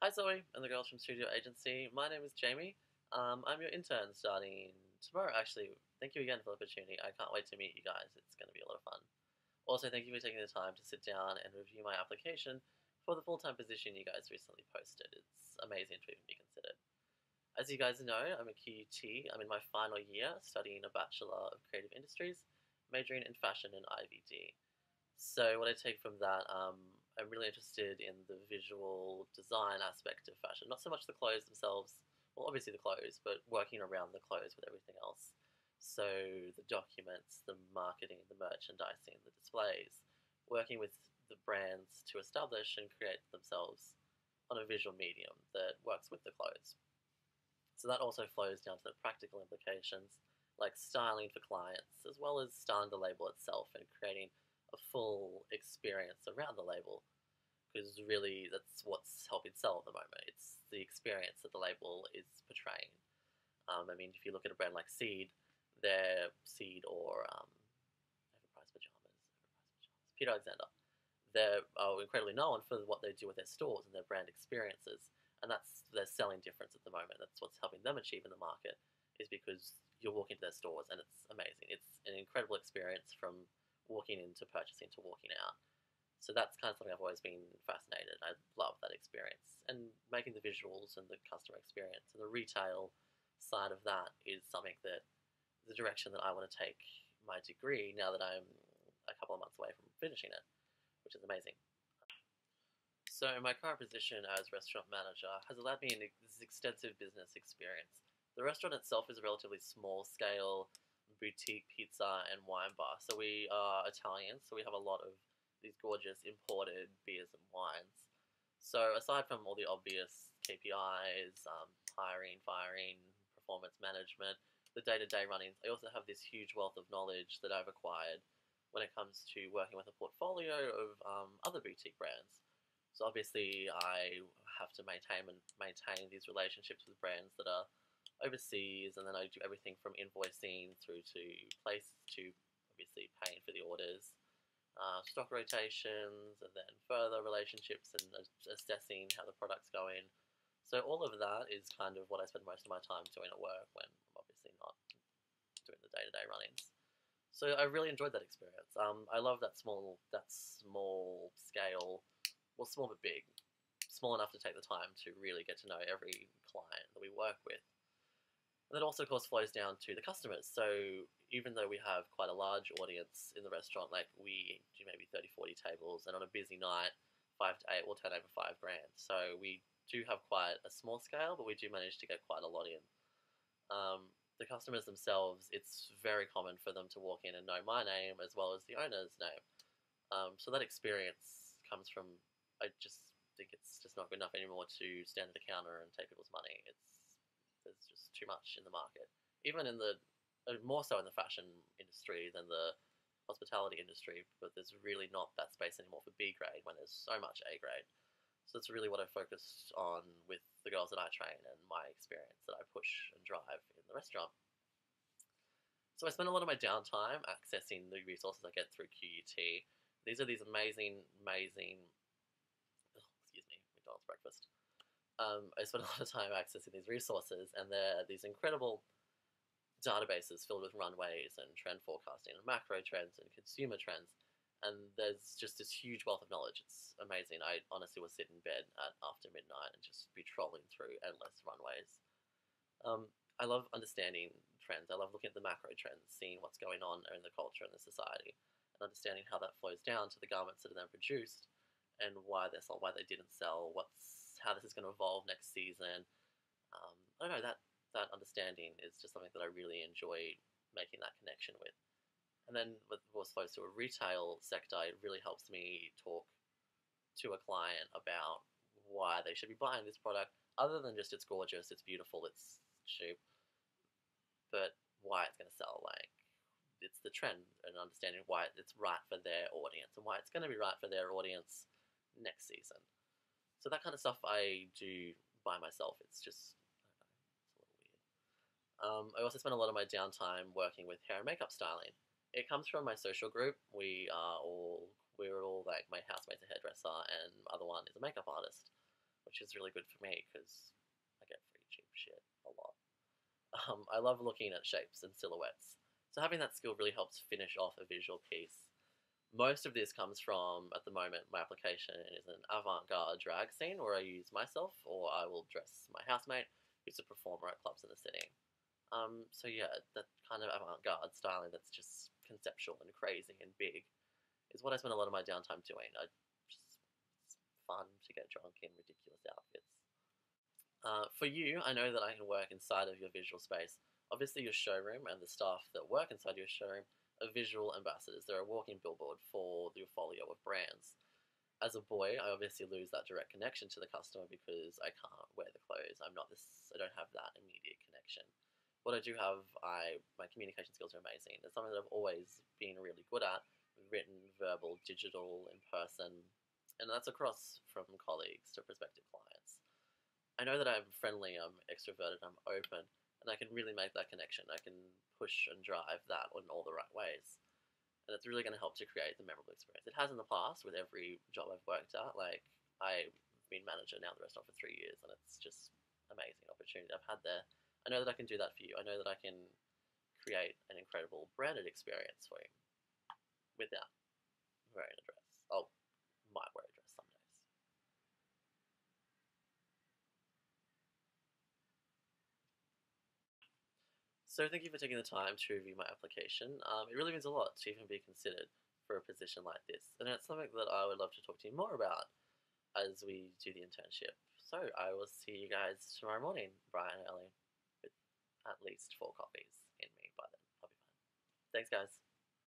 Hi Zoe and the girls from Studio Agency. My name is Jamie. I'm your intern starting tomorrow actually. Thank you again for the opportunity. I can't wait to meet you guys. It's going to be a lot of fun. Also, thank you for taking the time to sit down and review my application for the full-time position you guys recently posted. It's amazing to even be considered. As you guys know, I'm a QUT. I'm in my final year studying a Bachelor of Creative Industries, majoring in fashion and IVD. So what I take from that, I'm really interested in the visual design aspect of fashion. Not so much the clothes themselves, well, obviously the clothes, but working around the clothes with everything else. So the documents, the marketing, the merchandising, the displays, working with the brands to establish and create themselves on a visual medium that works with the clothes. So that also flows down to the practical implications, like styling for clients, as well as styling the label itself and creating a full experience around the label. Because really, that's what's helping sell at the moment. It's the experience that the label is portraying. I mean, if you look at a brand like Seed, their Seed or Overpriced Pajamas, Peter Alexander, they're incredibly known for what they do with their stores and their brand experiences, and that's their selling difference at the moment. That's what's helping them achieve in the market, is because you're walking to their stores and it's amazing. It's an incredible experience from walking into purchasing to walking out. So that's kind of something I've always been fascinated. I love that experience, and making the visuals and the customer experience and the retail side of that is something that the direction that I want to take my degree now that I'm a couple of months away from finishing it, which is amazing. So my current position as restaurant manager has allowed me this extensive business experience. The restaurant itself is a relatively small scale boutique pizza and wine bar. So we are Italian, so we have a lot of these gorgeous imported beers and wines. So aside from all the obvious KPIs, hiring, firing, performance management, the day-to-day runnings, I also have this huge wealth of knowledge that I've acquired when it comes to working with a portfolio of other boutique brands. So obviously, I have to maintain these relationships with brands that are overseas, and then I do everything from invoicing through to place to obviously paying for the orders, stock rotations, and then further relationships and assessing how the product's going. So all of that is kind of what I spend most of my time doing at work when I'm obviously not doing the day-to-day runnings. So I really enjoyed that experience. I love that small scale, well, small but big, small enough to take the time to really get to know every client that we work with. And that also, of course, flows down to the customers. So even though we have quite a large audience in the restaurant, like we do maybe 30, 40 tables, and on a busy night, 5 to 8 will turn over $5,000. So we do have quite a small scale, but we do manage to get quite a lot in. The customers themselves, it's very common for them to walk in and know my name as well as the owner's name. So that experience comes from, I just think it's just not good enough anymore to stand at a counter and take people's money. There's just too much in the market. Even in the, more so in the fashion industry than the hospitality industry, but there's really not that space anymore for B grade when there's so much A grade. So that's really what I focused on with the girls that I train and my experience that I push and drive in the restaurant. So I spend a lot of my downtime accessing the resources I get through QUT. These are these amazing, McDonald's breakfast. I spend a lot of time accessing these resources, and they're these incredible databases filled with runways and trend forecasting and macro trends and consumer trends. And there's just this huge wealth of knowledge. It's amazing. I honestly would sit in bed after midnight and just be trolling through endless runways. I love understanding trends. I love looking at the macro trends, seeing what's going on in the culture and the society, and understanding how that flows down to the garments that are then produced and why they're sold, why they didn't sell, how this is going to evolve next season. I don't know, that understanding is just something that I really enjoy making that connection with. And then with what's close to a retail sector, it really helps me talk to a client about why they should be buying this product, other than just it's gorgeous, it's beautiful, it's cheap, but why it's going to sell. Like, it's the trend and understanding why it's right for their audience and why it's going to be right for their audience next season. So that kind of stuff I do by myself. It's just, I don't know, it's a little weird. I also spend a lot of my downtime working with hair and makeup styling. It comes from my social group. We're all like, my housemate's a hairdresser and the other one is a makeup artist, which which is really good for me because I get free cheap shit a lot. I love looking at shapes and silhouettes, so having that skill really helps finish off a visual piece. Most of this comes from, at the moment, my application is an avant-garde drag scene where I use myself or I will dress my housemate who's a performer at clubs in the city. So yeah, that kind of avant-garde styling that's just conceptual and crazy and big is what I spend a lot of my downtime doing. It's fun to get drunk in ridiculous outfits. For you, I know that I can work inside of your visual space. Obviously, your showroom and the staff that work inside your showroom are visual ambassadors. They're a walking billboard for your folio of brands. As a boy, I obviously lose that direct connection to the customer because I can't wear the clothes. I don't have that immediate connection. What I do have, my communication skills are amazing. It's something that I've always been really good at: written, verbal, digital, in person, and that's across from colleagues to prospective clients. I know that I'm friendly, I'm extroverted, I'm open, and I can really make that connection. I can push and drive that in all the right ways. And it's really going to help to create the memorable experience. It has in the past with every job I've worked at. Like, I've been manager now at the restaurant for 3 years, and it's just amazing opportunity I've had there. I know that I can do that for you. I know that I can create an incredible branded experience for you without wearing a dress. Oh, might wear a dress some days. So thank you for taking the time to review my application. It really means a lot to even be considered for a position like this, and it's something that I would love to talk to you more about as we do the internship. So I will see you guys tomorrow morning, bright and early, with at least 4 coffees in me by then. I'll be fine. Thanks, guys.